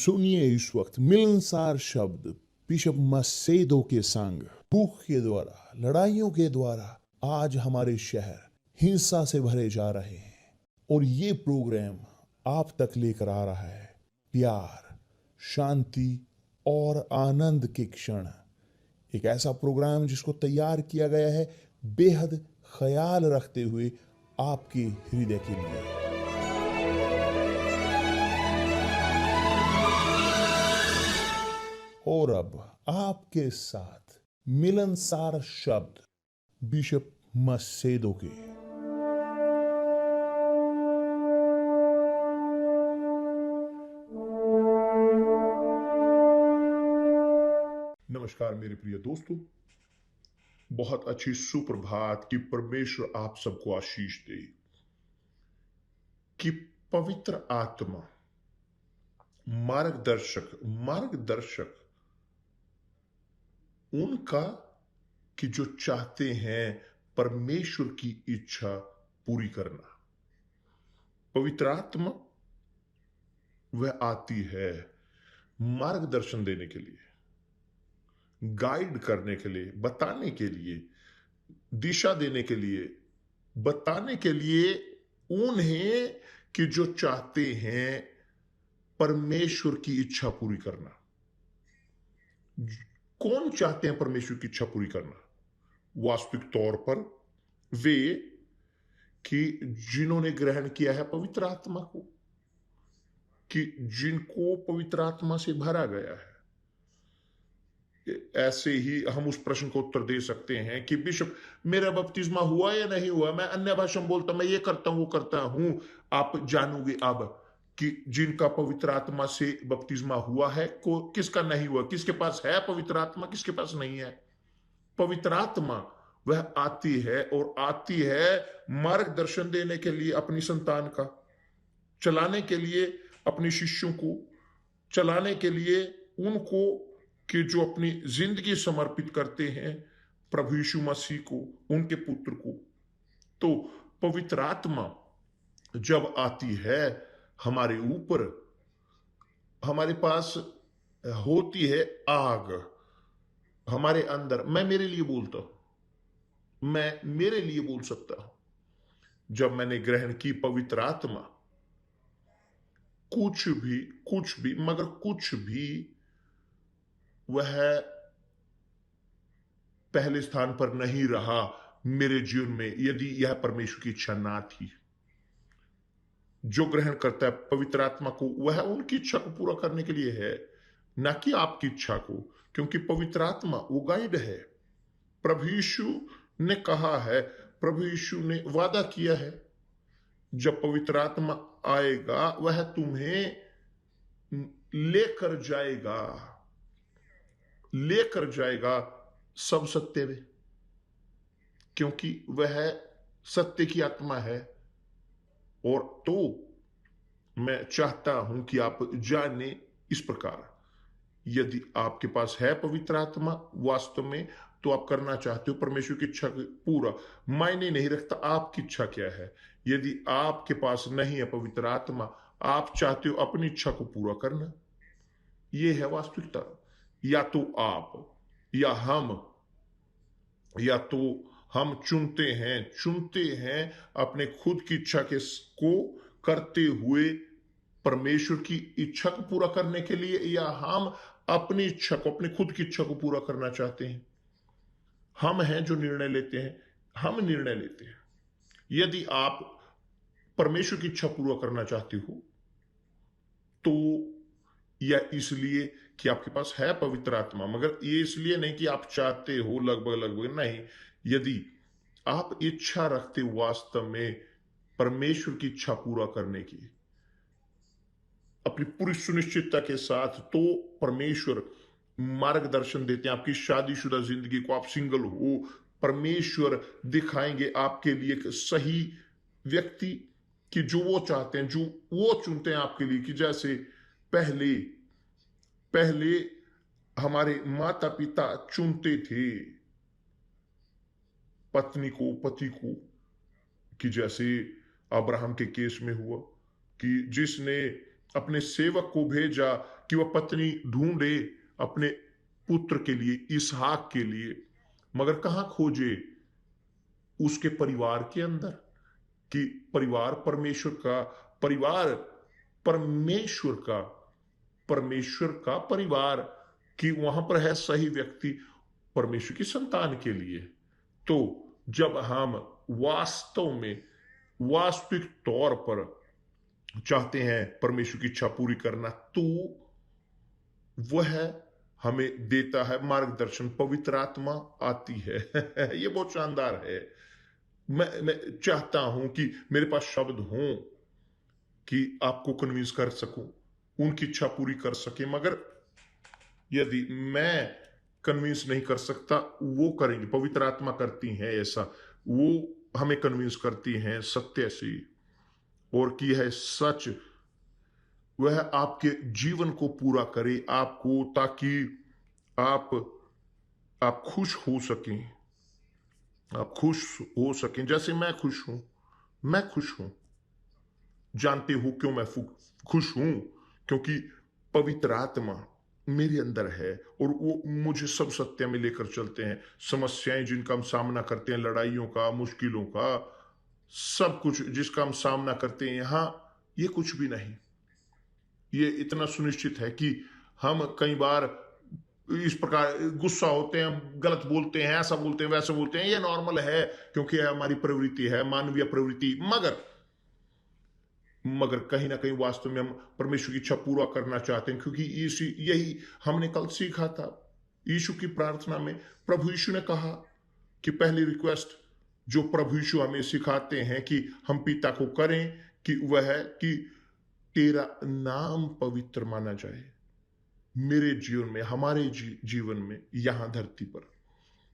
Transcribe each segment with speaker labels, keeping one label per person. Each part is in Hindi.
Speaker 1: सुनिए इस वक्त मिलनसार शब्द बिशप मसेदो के संग। भूख के द्वारा, लड़ाइयों के द्वारा आज हमारे शहर हिंसा से भरे जा रहे हैं और ये प्रोग्राम आप तक लेकर आ रहा है प्यार, शांति और आनंद के क्षण। एक ऐसा प्रोग्राम जिसको तैयार किया गया है बेहद ख्याल रखते हुए आपके हृदय के लिए। और अब आपके साथ मिलनसार शब्द बिशप मसेदो के।
Speaker 2: नमस्कार मेरे प्रिय दोस्तों, बहुत अच्छी सुप्रभात की परमेश्वर आप सबको आशीष दे कि पवित्र आत्मा मार्गदर्शक उनका कि जो चाहते हैं परमेश्वर की इच्छा पूरी करना। पवित्र आत्मा वह आती है मार्गदर्शन देने के लिए, गाइड करने के लिए, बताने के लिए, दिशा देने के लिए, बताने के लिए उन्हें कि जो चाहते हैं परमेश्वर की इच्छा पूरी करना। कौन चाहते हैं परमेश्वर की इच्छा पूरी करना? वास्तविक तौर पर वे कि जिन्होंने ग्रहण किया है पवित्र आत्मा को, कि जिनको पवित्र आत्मा से भरा गया है। ऐसे ही हम उस प्रश्न को उत्तर दे सकते हैं कि बिशप मेरा बपतिस्मा हुआ या नहीं हुआ, मैं अन्य भाषा में बोलता, मैं ये करता हूं वो करता हूं। आप जानोगे अब कि जिनका पवित्र आत्मा से बपतिस्मा हुआ है को किसका नहीं हुआ, किसके पास है पवित्र आत्मा, किसके पास नहीं है। पवित्र आत्मा वह आती है और आती है मार्गदर्शन देने के लिए, अपनी संतान का चलाने के लिए, अपने शिष्यों को चलाने के लिए, उनको कि जो अपनी जिंदगी समर्पित करते हैं प्रभु यीशु मसीह को, उनके पुत्र को। तो पवित्र आत्मा जब आती है हमारे ऊपर, हमारे पास होती है आग हमारे अंदर। मैं मेरे लिए बोलता हूं, मैं मेरे लिए बोल सकता हूं। जब मैंने ग्रहण की पवित्र आत्मा, कुछ भी मगर कुछ भी वह पहले स्थान पर नहीं रहा मेरे जीवन में, यदि यह परमेश्वर की इच्छा ना थी। जो ग्रहण करता है पवित्र आत्मा को, वह उनकी इच्छा को पूरा करने के लिए है, ना कि आपकी इच्छा को, क्योंकि पवित्र आत्मा वो गाइड है। प्रभु यीशु ने कहा है, प्रभु यीशु ने वादा किया है, जब पवित्र आत्मा आएगा वह तुम्हें लेकर जाएगा सब सत्य में, क्योंकि वह सत्य की आत्मा है। और तो मैं चाहता हूं कि आप जाने इस प्रकार, यदि आपके पास है पवित्र आत्मा वास्तव में, तो आप करना चाहते हो परमेश्वर की इच्छा पूरा। मायने नहीं रखता आपकी इच्छा क्या है। यदि आपके पास नहीं है पवित्र आत्मा, आप चाहते हो अपनी इच्छा को पूरा करना, यह है वास्तविकता। या तो आप या तो हम चुनते हैं अपने खुद की इच्छा को करते हुए परमेश्वर की इच्छा को पूरा करने के लिए, या हम अपनी इच्छा को, अपनी खुद की इच्छा को पूरा करना चाहते हैं। हम हैं जो निर्णय लेते हैं। यदि आप परमेश्वर की इच्छा पूरा करना चाहते हो, तो यह इसलिए कि आपके पास है पवित्र आत्मा, मगर ये इसलिए नहीं कि आप चाहते हो लगभग नहीं। यदि आप इच्छा रखते वास्तव में परमेश्वर की इच्छा पूरा करने की अपनी पूरी सुनिश्चितता के साथ, तो परमेश्वर मार्गदर्शन देते हैं आपकी शादीशुदा जिंदगी को। आप सिंगल हो, परमेश्वर दिखाएंगे आपके लिए एक सही व्यक्ति कि जो वो चाहते हैं, जो वो चुनते हैं आपके लिए। कि जैसे पहले हमारे माता पिता चुनते थे पत्नी को, पति को, कि जैसे अब्राहम के केस में हुआ कि जिसने अपने सेवक को भेजा कि वह पत्नी ढूंढे अपने पुत्र के लिए, इसहाक के लिए, मगर कहां खोजे? उसके परिवार के अंदर। कि परिवार परमेश्वर का, परिवार परमेश्वर का, परमेश्वर का परिवार, कि वहां पर है सही व्यक्ति परमेश्वर की संतान के लिए। तो जब हम वास्तव में वास्तविक तौर पर चाहते हैं परमेश्वर की इच्छा पूरी करना, तो वह हमें देता है मार्गदर्शन, पवित्र आत्मा आती है। ये बहुत शानदार है। मैं चाहता हूं कि मेरे पास शब्द हों कि आपको कन्विंस कर सकूं, उनकी इच्छा पूरी कर सके, मगर यदि मैं कन्विंस नहीं कर सकता, वो करेंगे, पवित्र आत्मा करती हैं ऐसा। वो हमें कन्विंस करती हैं सत्य से, और कि है सच वह आपके जीवन को पूरा करे आपको, ताकि आप खुश हो सकें, आप खुश हो सकें जैसे मैं खुश हूं। मैं खुश हूं। जानते हो क्यों मैं खुश हूं? क्योंकि पवित्र आत्मा मेरे अंदर है, और वो मुझे सब सत्य में लेकर चलते हैं। समस्याएं जिनका हम सामना करते हैं, लड़ाइयों का, मुश्किलों का, सब कुछ जिसका हम सामना करते हैं यहां, ये कुछ भी नहीं। ये इतना सुनिश्चित है कि हम कई बार इस प्रकार गुस्सा होते हैं, गलत बोलते हैं, ऐसा बोलते हैं, वैसा बोलते हैं, ये नॉर्मल है, क्योंकि हमारी प्रवृत्ति है, मानवीय प्रवृत्ति। मगर कहीं ना कहीं वास्तव में हम परमेश्वर की इच्छा पूरा करना चाहते हैं, क्योंकि यही हमने कल सीखा था यीशु की प्रार्थना में। प्रभु यीशु ने कहा कि पहली रिक्वेस्ट जो प्रभु यीशु हमें सिखाते हैं कि हम पिता को करें, कि वह है कि तेरा नाम पवित्र माना जाए मेरे जीवन में, हमारे जीवन में, यहां धरती पर।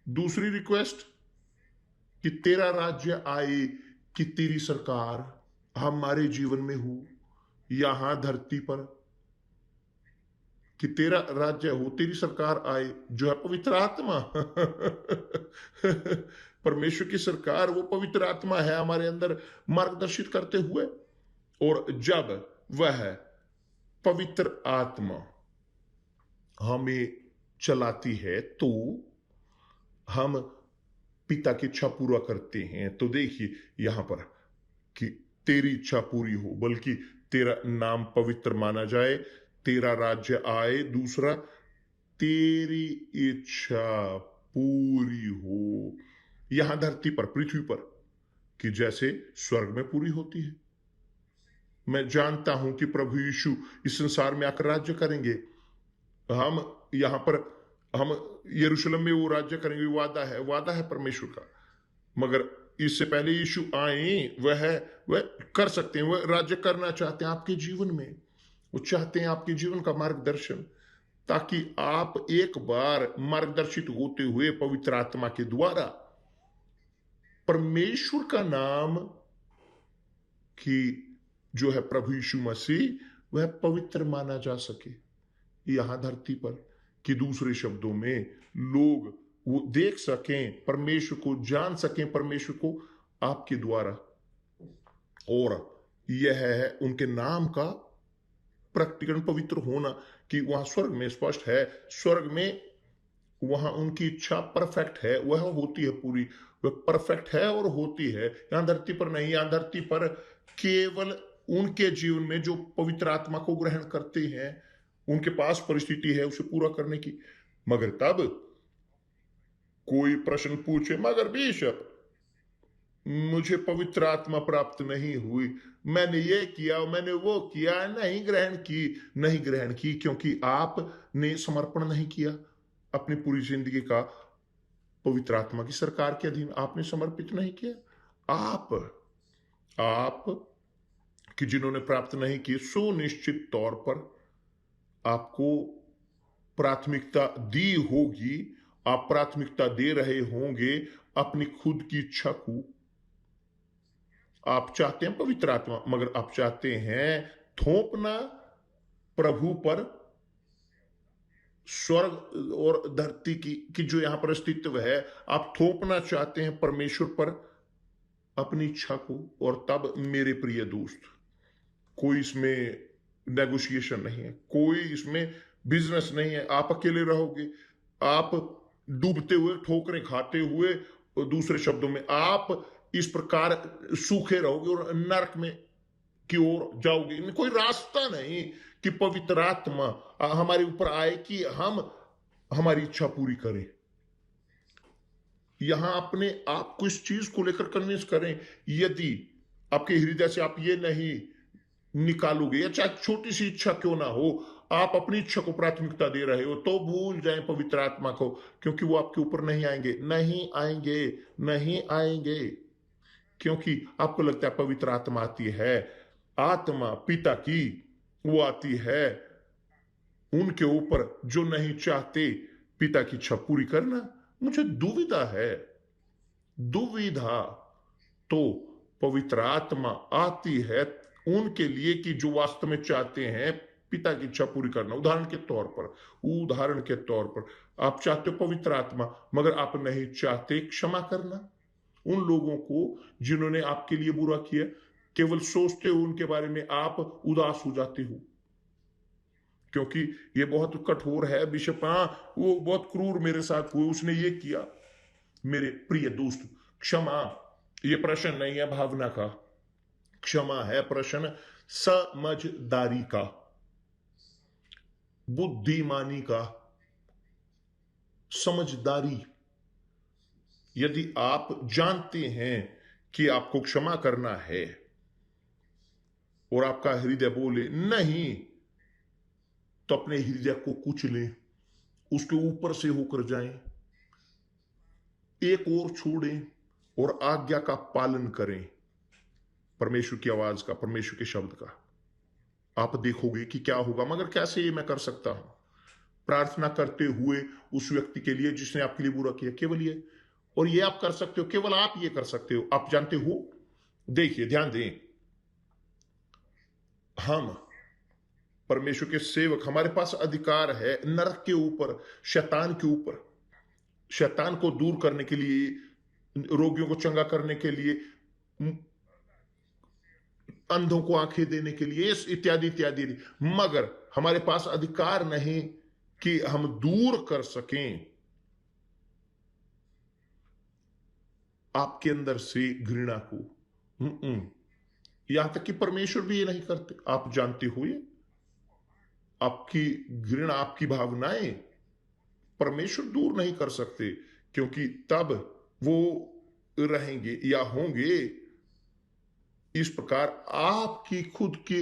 Speaker 2: दूसरी रिक्वेस्ट कि तेरा राज्य आए, कि तेरी सरकार हमारे जीवन में हो, यहां धरती पर, कि तेरा राज्य हो, तेरी सरकार आए, जो है पवित्र आत्मा। परमेश्वर की सरकार, वो पवित्र आत्मा है हमारे अंदर मार्गदर्शित करते हुए। और जब वह पवित्र आत्मा हमें चलाती है, तो हम पिता की इच्छा पूरा करते हैं। तो देखिए यहां पर कि तेरी इच्छा पूरी हो, बल्कि तेरा नाम पवित्र माना जाए, तेरा राज्य आए। दूसरा, तेरी इच्छा पूरी हो यहां धरती पर, पृथ्वी पर, कि जैसे स्वर्ग में पूरी होती है। मैं जानता हूं कि प्रभु यीशु इस संसार में आकर राज्य करेंगे। हम यहां पर, हम यरूशलेम में वो राज्य करेंगे, वादा है परमेश्वर का। मगर इससे पहले यीशु आए, वह कर सकते हैं, वह राज्य करना चाहते हैं आपके जीवन में। वो चाहते हैं आपके जीवन का मार्गदर्शन, ताकि आप एक बार मार्गदर्शित होते हुए पवित्र आत्मा के द्वारा परमेश्वर का नाम, कि जो है प्रभु यीशु मसीह, वह पवित्र माना जा सके यहां धरती पर। कि दूसरे शब्दों में लोग वो देख सकें परमेश्वर को, जान सकें परमेश्वर को आपके द्वारा। और यह है उनके नाम का प्रकटीकरण, पवित्र होना, कि वहां स्वर्ग में स्पष्ट है, स्वर्ग में वहां उनकी इच्छा परफेक्ट है, वह होती है पूरी, वह परफेक्ट है और होती है। यहां धरती पर नहीं। यहां धरती पर केवल उनके जीवन में जो पवित्र आत्मा को ग्रहण करते हैं, उनके पास परिस्थिति है उसे पूरा करने की। मगर तब कोई प्रश्न पूछे, मगर बिशप मुझे पवित्र आत्मा प्राप्त नहीं हुई, मैंने ये किया, मैंने वो किया, नहीं ग्रहण की, क्योंकि आपने समर्पण नहीं किया अपनी पूरी जिंदगी का पवित्र आत्मा की सरकार के अधीन, आपने समर्पित नहीं किया। आप कि जिन्होंने प्राप्त नहीं की, सुनिश्चित तौर पर आपको प्राथमिकता दी होगी, आप प्राथमिकता दे रहे होंगे अपनी खुद की इच्छा को। आप चाहते हैं पवित्र आत्मा, मगर आप चाहते हैं थोपना प्रभु पर, स्वर्ग और धरती की जो यहां पर अस्तित्व है, आप थोपना चाहते हैं परमेश्वर पर अपनी इच्छा को। और तब मेरे प्रिय दोस्त, कोई इसमें नेगोशिएशन नहीं है, कोई इसमें बिजनेस नहीं है। आप अकेले रहोगे, आप डूबते हुए, ठोकरें खाते हुए, दूसरे शब्दों में आप इस प्रकार सूखे रहोगे और नरक में की ओर जाओगे। इनमें कोई रास्ता नहीं कि पवित्र आत्मा हमारे ऊपर आए कि हम हमारी इच्छा पूरी करें। यहां अपने आप को इस चीज को लेकर कन्विंस करें। यदि आपके हृदय से आप ये नहीं निकालोगे, या चाहे छोटी सी इच्छा क्यों ना हो, आप अपनी इच्छा को प्राथमिकता दे रहे हो, तो भूल जाएं पवित्र आत्मा को, क्योंकि वो आपके ऊपर नहीं आएंगे, नहीं आएंगे, नहीं आएंगे। क्योंकि आपको लगता है पवित्र आत्मा आती है, आत्मा पिता की वो आती है उनके ऊपर जो नहीं चाहते पिता की इच्छा पूरी करना। मुझे दुविधा है, दुविधा। तो पवित्र आत्मा आती है उनके लिए कि जो वास्तव में चाहते हैं पिता की इच्छा पूरी करना। उदाहरण के तौर पर आप चाहते हो पवित्र आत्मा, मगर आप नहीं चाहते क्षमा करना उन लोगों को जिन्होंने आपके लिए बुरा किया। केवल सोचते हो उनके बारे में आप उदास हो जाते हो, क्योंकि ये बहुत कठोर है बिशप, वो बहुत क्रूर मेरे साथ हुए, उसने ये किया। मेरे प्रिय दोस्त, क्षमा ये प्रश्न नहीं है भावना का, क्षमा है प्रश्न समझदारी का, बुद्धिमानी का, समझदारी। यदि आप जानते हैं कि आपको क्षमा करना है और आपका हृदय बोले नहीं, तो अपने हृदय को कुचलें, उसके ऊपर से होकर जाएं, एक और छोड़ें और आज्ञा का पालन करें, परमेश्वर की आवाज का, परमेश्वर के शब्द का। आप देखोगे कि क्या होगा। मगर कैसे ये मैं कर सकता हूं? प्रार्थना करते हुए उस व्यक्ति के लिए जिसने आपके लिए बुरा किया, केवल ये। और ये आप कर सकते हो, केवल आप ये कर सकते हो। आप जानते हो, देखिए ध्यान दें, हम परमेश्वर के सेवक, हमारे पास अधिकार है नरक के ऊपर, शैतान के ऊपर। शैतान को दूर करने के लिए, रोगियों को चंगा करने के लिए, अंधों को आंखें देने के लिए, इत्यादि इत्यादि। मगर हमारे पास अधिकार नहीं कि हम दूर कर सकें आपके अंदर से घृणा को। यहां तक कि परमेश्वर भी ये नहीं करते। आप जानते हो, ये आपकी घृणा, आपकी भावनाएं परमेश्वर दूर नहीं कर सकते, क्योंकि तब वो रहेंगे या होंगे इस प्रकार आपकी खुद की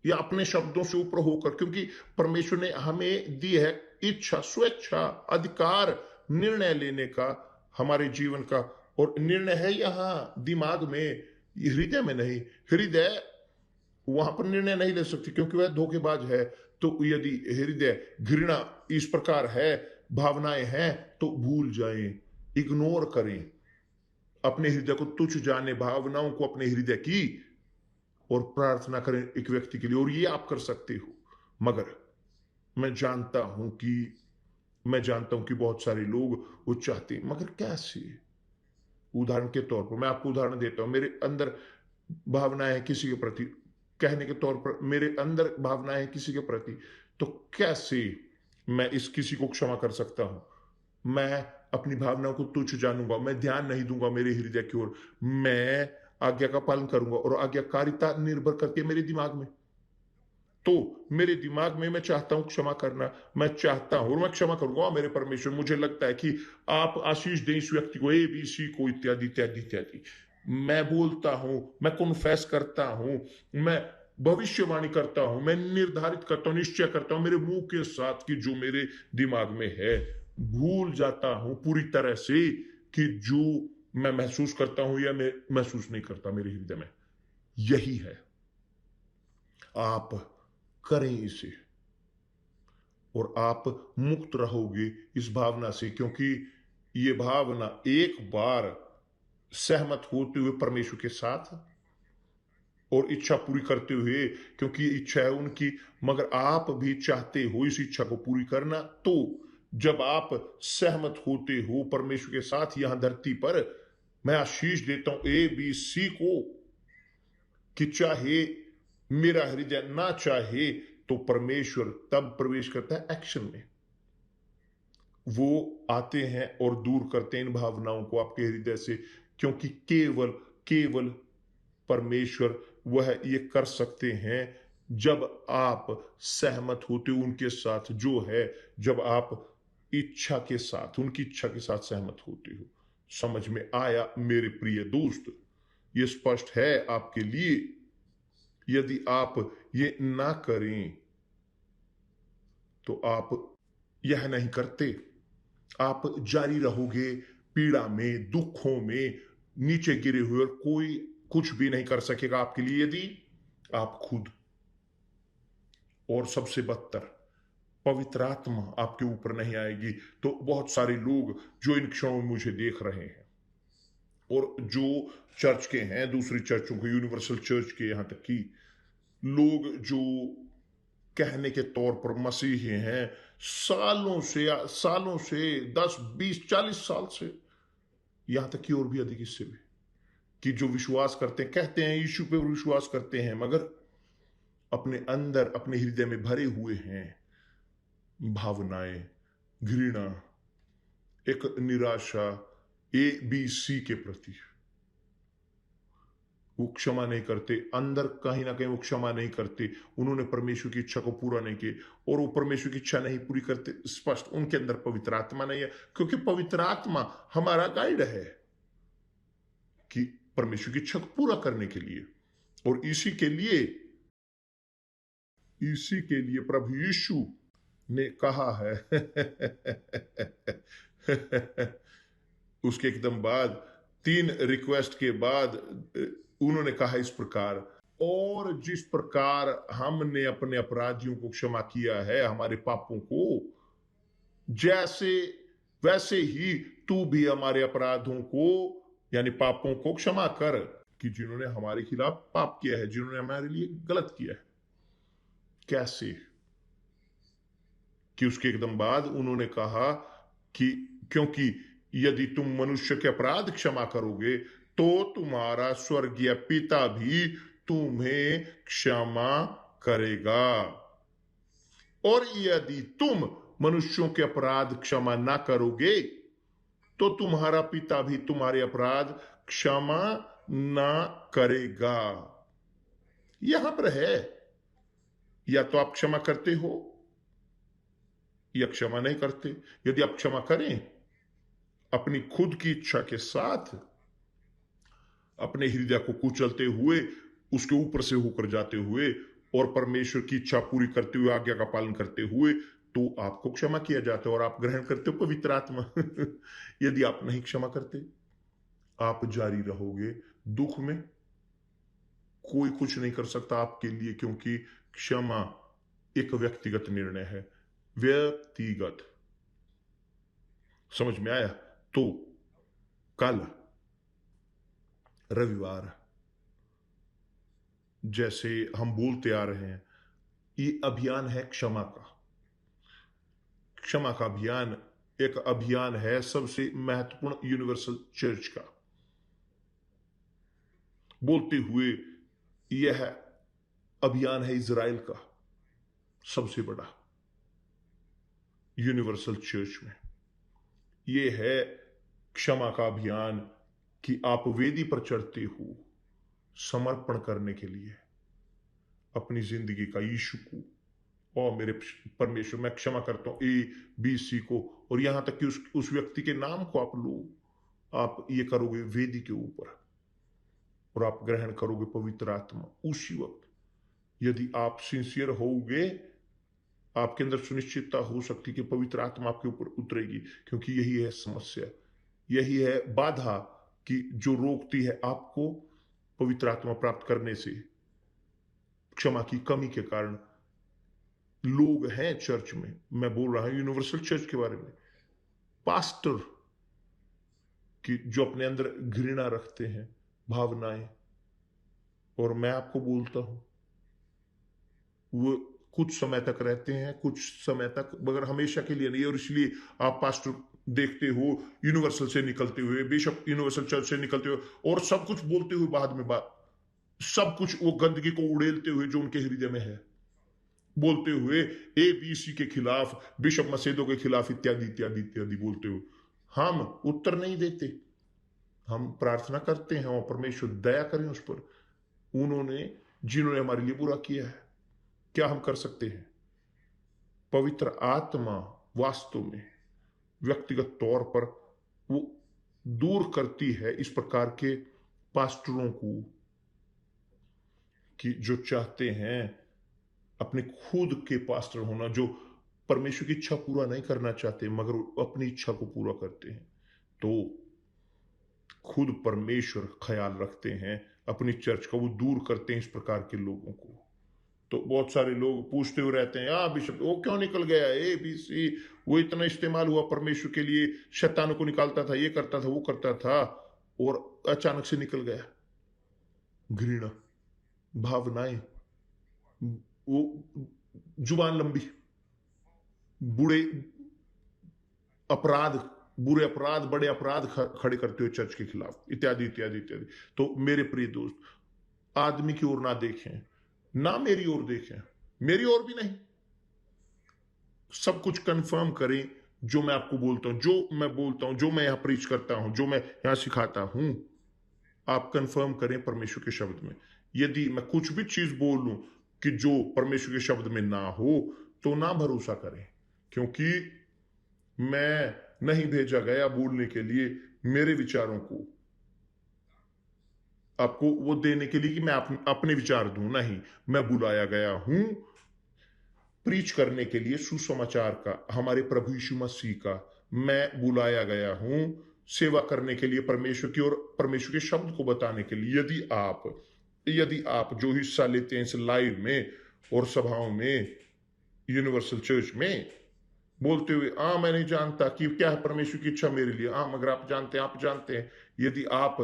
Speaker 2: या अपने शब्दों से ऊपर होकर। क्योंकि परमेश्वर ने हमें दी है इच्छा, स्वेच्छा, अधिकार निर्णय लेने का हमारे जीवन का। और निर्णय है यहां दिमाग में, हृदय में नहीं। हृदय वहां पर निर्णय नहीं ले सकती, क्योंकि वह धोखेबाज है। तो यदि हृदय घृणा इस प्रकार है, भावनाएं हैं, तो भूल जाएं, इग्नोर करें, अपने हृदय को तुच्छ जाने, भावनाओं को अपने हृदय की, और प्रार्थना करें एक व्यक्ति के लिए। और ये आप कर सकते हो। मगर मैं जानता हूं कि बहुत सारे लोग वो चाहते हैं, मगर कैसे? उदाहरण के तौर पर मैं आपको उदाहरण देता हूं। मेरे अंदर भावनाएं है किसी के प्रति, कहने के तौर पर मेरे अंदर भावनाएं है किसी के प्रति, तो कैसे मैं इस किसी को क्षमा कर सकता हूं? मैं अपनी भावनाओं को तुच्छ जानूंगा, मैं ध्यान नहीं दूंगा मेरे हृदय की ओर, मैं आज्ञा का पालन करूंगा। और आज्ञाकारिता निर्भर करती है मेरे दिमाग में। तो मेरे दिमाग में मैं चाहता हूं क्षमा करना, मैं चाहता हूं और मैं क्षमा करूंगा। मेरे परमेश्वर, मुझे लगता है कि आप आशीष दें इस व्यक्ति को, ABC को, इत्यादि इत्यादि इत्यादि। मैं बोलता हूं, मैं कन्फेस करता हूं, मैं भविष्यवाणी करता हूं, मैं निर्धारित करता हूं, निश्चय करता हूं मेरे मुंह के साथ कि जो मेरे दिमाग में है। भूल जाता हूं पूरी तरह से कि जो मैं महसूस करता हूं या मैं महसूस नहीं करता मेरे हृदय में। यही है, आप करें इसे और आप मुक्त रहोगे इस भावना से। क्योंकि ये भावना एक बार सहमत होते हुए परमेश्वर के साथ और इच्छा पूरी करते हुए, क्योंकि इच्छा है उनकी, मगर आप भी चाहते हो इस इच्छा को पूरी करना। तो जब आप सहमत होते हो परमेश्वर के साथ यहां धरती पर, मैं आशीष देता हूं ABC को कि चाहे मेरा हृदय ना चाहे तो परमेश्वर तब प्रवेश करता है एक्शन में। वो आते हैं और दूर करते हैं इन भावनाओं को आपके हृदय से, क्योंकि केवल केवल परमेश्वर वह ये कर सकते हैं जब आप सहमत होते हो उनके साथ, जो है जब आप इच्छा के साथ, उनकी इच्छा के साथ सहमत होते हो। समझ में आया मेरे प्रिय दोस्त? ये स्पष्ट है आपके लिए। यदि आप ये ना करें तो आप यह नहीं करते, आप जारी रहोगे पीड़ा में, दुखों में, नीचे गिरे हुए, और कोई कुछ भी नहीं कर सकेगा आपके लिए यदि आप खुद, और सबसे बदतर, पवित्र आत्मा आपके ऊपर नहीं आएगी। तो बहुत सारे लोग जो इन क्षणों में मुझे देख रहे हैं और जो चर्च के हैं, दूसरी चर्चों के, यूनिवर्सल चर्च के, यहां तक कि लोग जो कहने के तौर पर मसीही हैं, सालों से 10 20 40 साल से, यहां तक कि और भी अधिक इससे भी, कि जो विश्वास करते हैं, कहते हैं यीशु पे विश्वास करते हैं, मगर अपने अंदर, अपने हृदय में भरे हुए हैं भावनाएं, घृणा, एक निराशा, ABC के प्रति। वो क्षमा नहीं करते, अंदर कहीं ना कहीं वो क्षमा नहीं करते, उन्होंने परमेश्वर की इच्छा को पूरा नहीं किया, और वो परमेश्वर की इच्छा नहीं पूरी करते, स्पष्ट उनके अंदर पवित्र आत्मा नहीं है। क्योंकि पवित्र आत्मा हमारा गाइड है कि परमेश्वर की इच्छा को पूरा करने के लिए, और इसी के लिए प्रभु यीशु ने कहा है उसके एकदम बाद 3 रिक्वेस्ट के बाद उन्होंने कहा इस प्रकार, और जिस प्रकार हमने अपने अपराधियों को क्षमा किया है, हमारे पापों को, जैसे वैसे ही तू भी हमारे अपराधों को, यानी पापों को क्षमा कर, कि जिन्होंने हमारे खिलाफ पाप किया है, जिन्होंने हमारे लिए गलत किया है। कैसे? कि उसके एकदम बाद उन्होंने कहा कि क्योंकि यदि तुम मनुष्य के अपराध क्षमा करोगे तो तुम्हारा स्वर्गीय पिता भी तुम्हें क्षमा करेगा, और यदि तुम मनुष्यों के अपराध क्षमा ना करोगे तो तुम्हारा पिता भी तुम्हारे अपराध क्षमा ना करेगा। यहां पर है, या तो आप क्षमा करते हो या क्षमा नहीं करते। यदि आप क्षमा करें अपनी खुद की इच्छा के साथ, अपने हृदय को कुचलते हुए, उसके ऊपर से होकर जाते हुए, और परमेश्वर की इच्छा पूरी करते हुए, आज्ञा का पालन करते हुए, तो आपको क्षमा किया जाता है और आप ग्रहण करते हो पवित्र आत्मा। यदि आप नहीं क्षमा करते, आप जारी रहोगे दुख में। कोई कुछ नहीं कर सकता आपके लिए, क्योंकि क्षमा एक व्यक्तिगत निर्णय है, व्यक्तिगत। समझ में आया? तो कल रविवार, जैसे हम बोलते आ रहे हैं, ये अभियान है क्षमा का। क्षमा का अभियान एक अभियान है सबसे महत्वपूर्ण यूनिवर्सल चर्च का। बोलते हुए, यह अभियान है इजराइल का सबसे बड़ा यूनिवर्सल चर्च में। यह है क्षमा का अभियान कि आप वेदी पर चढ़ते हो समर्पण करने के लिए अपनी जिंदगी का यीशु को, और मेरे परमेश्वर मैं क्षमा करता हूं ABC को, और यहां तक कि उस व्यक्ति के नाम को आप लो, आप ये करोगे वेदी के ऊपर, और आप ग्रहण करोगे पवित्र आत्मा उसी वक्त। यदि आप सिंसियर होगे, आपके अंदर सुनिश्चितता हो सकती कि पवित्र आत्मा आपके ऊपर उतरेगी, क्योंकि यही है समस्या, यही है बाधा कि जो रोकती है आपको पवित्र आत्मा प्राप्त करने से। क्षमा की कमी के कारण लोग हैं चर्च में, मैं बोल रहा हूं यूनिवर्सल चर्च के बारे में, पास्टर कि जो अपने अंदर घृणा रखते हैं, भावनाएं, और मैं आपको बोलता हूं वो कुछ समय तक रहते हैं, कुछ समय तक, मगर हमेशा के लिए नहीं। और इसलिए आप पास्टर देखते हो यूनिवर्सल से निकलते हुए, बेशक यूनिवर्सल चर्च से निकलते हुए, और सब कुछ बोलते हुए बाद में सब कुछ वो गंदगी को उड़ेलते हुए जो उनके हृदय में है, बोलते हुए एबीसी के खिलाफ, बिशप मसेदो के खिलाफ, इत्यादि इत्यादि इत्यादि बोलते हुए हम उत्तर नहीं देते। हम प्रार्थना करते हैं और परमेश्वर दया करें उस पर, जिन्होंने हमारे लिए बुरा किया है। क्या हम कर सकते हैं? पवित्र आत्मा वास्तव में व्यक्तिगत तौर पर वो दूर करती है इस प्रकार के पास्टरों को कि जो चाहते हैं अपने खुद के पास्टर होना, जो परमेश्वर की इच्छा पूरा नहीं करना चाहते मगर अपनी इच्छा को पूरा करते हैं। तो खुद परमेश्वर ख्याल रखते हैं अपनी चर्च का, वो दूर करते हैं इस प्रकार के लोगों को। तो बहुत सारे लोग पूछते हुए रहते हैं, बिशप वो क्यों निकल गया, ABC, वो इतना इस्तेमाल हुआ परमेश्वर के लिए, शैतानों को निकालता था, ये करता था, वो करता था, और अचानक से निकल गया। घृणा भावनाएं, वो जुबान लंबी, बुरे अपराध, बड़े अपराध खड़े करते हुए चर्च के खिलाफ, इत्यादि इत्यादि इत्यादि। तो मेरे प्रिय दोस्त, आदमी की ओर ना देखें, ना मेरी ओर देखें, मेरी ओर भी नहीं। सब कुछ कंफर्म करें जो मैं आपको बोलता हूं, जो मैं बोलता हूं, जो मैं यहां प्रीच करता हूं, जो मैं यहां सिखाता हूं, आप कंफर्म करें परमेश्वर के शब्द में। यदि मैं कुछ भी चीज बोल लूं कि जो परमेश्वर के शब्द में ना हो, तो ना भरोसा करें, क्योंकि मैं नहीं भेजा गया बोलने के लिए मेरे विचारों को आपको वो देने के लिए कि मैं अपने विचार दूं। नहीं, मैं बुलाया गया हूं प्रीच करने के लिए सुसमाचार का, हमारे प्रभु यीशु मसीह का। मैं बुलाया गया हूं सेवा करने के लिए परमेश्वर की, और परमेश्वर के शब्द को बताने के लिए। यदि आप जो हिस्सा लेते हैं इस लाइव में और सभाओं में, यूनिवर्सल चर्च में, बोलते हुए मैं नहीं जानता कि क्या है परमेश्वर की इच्छा मेरे लिए, मगर आप जानते हैं। यदि आप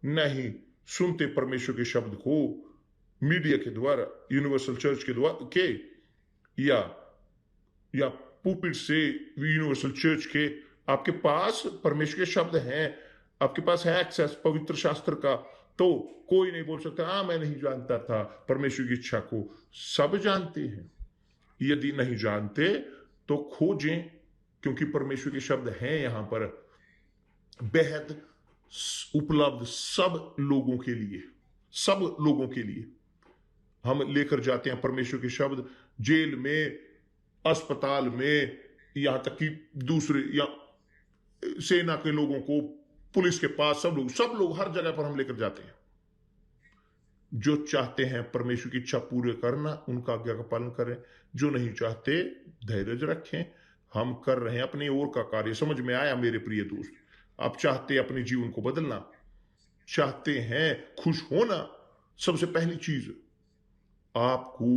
Speaker 2: नहीं सुनते परमेश्वर के शब्द को मीडिया के द्वारा, यूनिवर्सल चर्च के द्वारा या पुपिट से, यूनिवर्सल चर्च के, आपके पास परमेश्वर के शब्द हैं, आपके पास है एक्सेस पवित्र शास्त्र का, तो कोई नहीं बोल सकता मैं नहीं जानता था परमेश्वर की इच्छा को। सब जानते हैं। यदि नहीं जानते तो खोजें, क्योंकि परमेश्वर के शब्द हैं यहां पर बेहद उपलब्ध सब लोगों के लिए। हम लेकर जाते हैं परमेश्वर के शब्द जेल में, अस्पताल में, यहां तक कि दूसरे या सेना के लोगों को, पुलिस के पास, सब लोग हर जगह पर हम लेकर जाते हैं। जो चाहते हैं परमेश्वर की इच्छा पूरी करना, उनका आज्ञा का पालन करें। जो नहीं चाहते, धैर्य रखें। हम कर रहे हैं अपनी ओर का कार्य। समझ में आया मेरे प्रिय दोस्त? आप चाहते हैं अपने जीवन को बदलना, चाहते हैं खुश होना, सबसे पहली चीज आपको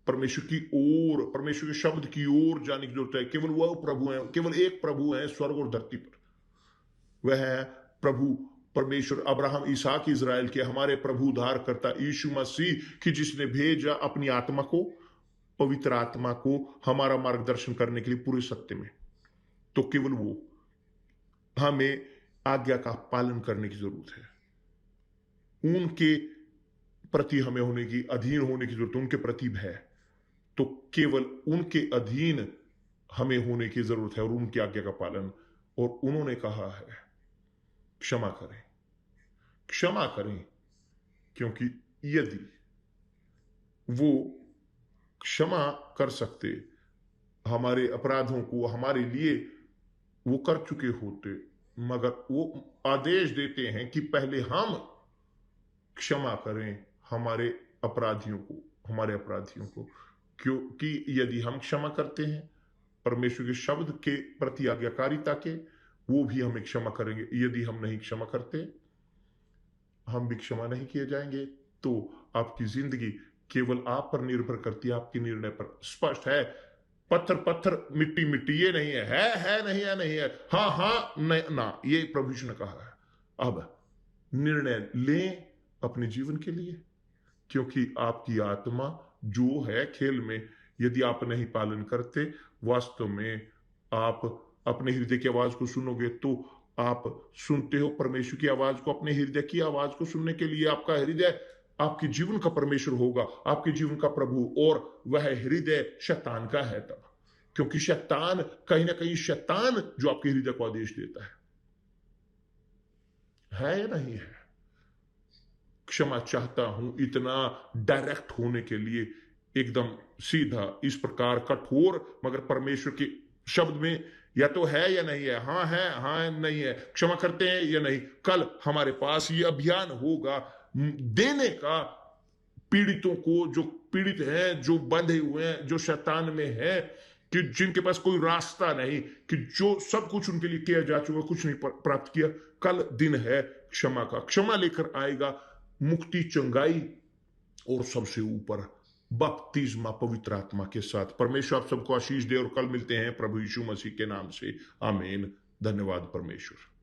Speaker 2: परमेश्वर की ओर, परमेश्वर के शब्द की ओर जाने की जरूरत है। केवल वह प्रभु है, केवल एक प्रभु है स्वर्ग और धरती पर, वह है प्रभु परमेश्वर अब्राहम, इसहाक, इजराइल के, हमारे प्रभु उद्धारकर्ता यीशु मसीह, कि जिसने भेजा अपनी आत्मा को, पवित्र आत्मा को हमारा मार्गदर्शन करने के लिए पूरे सत्य में। तो केवल वो, हमें आज्ञा का पालन करने की जरूरत है। उनके प्रति हमें अधीन होने की जरूरत है। उनके प्रति भय, तो केवल उनके अधीन हमें होने की जरूरत है, और उनकी आज्ञा का पालन। और उन्होंने कहा है क्षमा करें, क्योंकि यदि वो क्षमा कर सकते हमारे अपराधों को, हमारे लिए वो कर चुके होते, मगर वो आदेश देते हैं कि पहले हम क्षमा करें हमारे अपराधियों को, क्योंकि यदि हम क्षमा करते हैं परमेश्वर के शब्द के प्रति आज्ञाकारिता के, वो भी हमें क्षमा करेंगे। यदि हम नहीं क्षमा करते, हम भी क्षमा नहीं किए जाएंगे। तो आपकी जिंदगी केवल आप पर निर्भर करती है, आपके निर्णय पर। स्पष्ट है, पत्थर मिट्टी, ये नहीं है, हाँ ना, ये प्रभु यीशु ने कहा है। अब निर्णय लें अपने जीवन के लिए, क्योंकि आपकी आत्मा जो है खेल में, यदि आप नहीं पालन करते, वास्तव में आप अपने हृदय की आवाज को सुनोगे तो आप सुनते हो परमेश्वर की आवाज को, अपने हृदय की आवाज को सुनने के लिए आपका हृदय आपके जीवन का परमेश्वर होगा, आपके जीवन का प्रभु, और वह हृदय शैतान का है तब, क्योंकि शैतान कहीं ना कहीं शैतान जो आपके हृदय को आदेश देता है या नहीं है? क्षमा चाहता हूं इतना डायरेक्ट होने के लिए, एकदम सीधा, इस प्रकार कठोर, मगर परमेश्वर के शब्द में या तो है या नहीं है, हाँ नहीं है, क्षमा करते हैं या नहीं। कल हमारे पास ये अभियान होगा देने का, पीड़ितों को, जो पीड़ित हैं, जो बंधे हुए हैं, जो शैतान में है, कि जिनके पास कोई रास्ता नहीं, कि जो सब कुछ उनके लिए किया जा चुका, कुछ नहीं प्राप्त किया, कल दिन है क्षमा का। क्षमा लेकर आएगा मुक्ति, चंगाई, और सबसे ऊपर बपतिस्मा पवित्र आत्मा के साथ। परमेश्वर आप सबको आशीष दे, और कल मिलते हैं प्रभु यीशु मसीह के नाम से, आमीन। धन्यवाद परमेश्वर।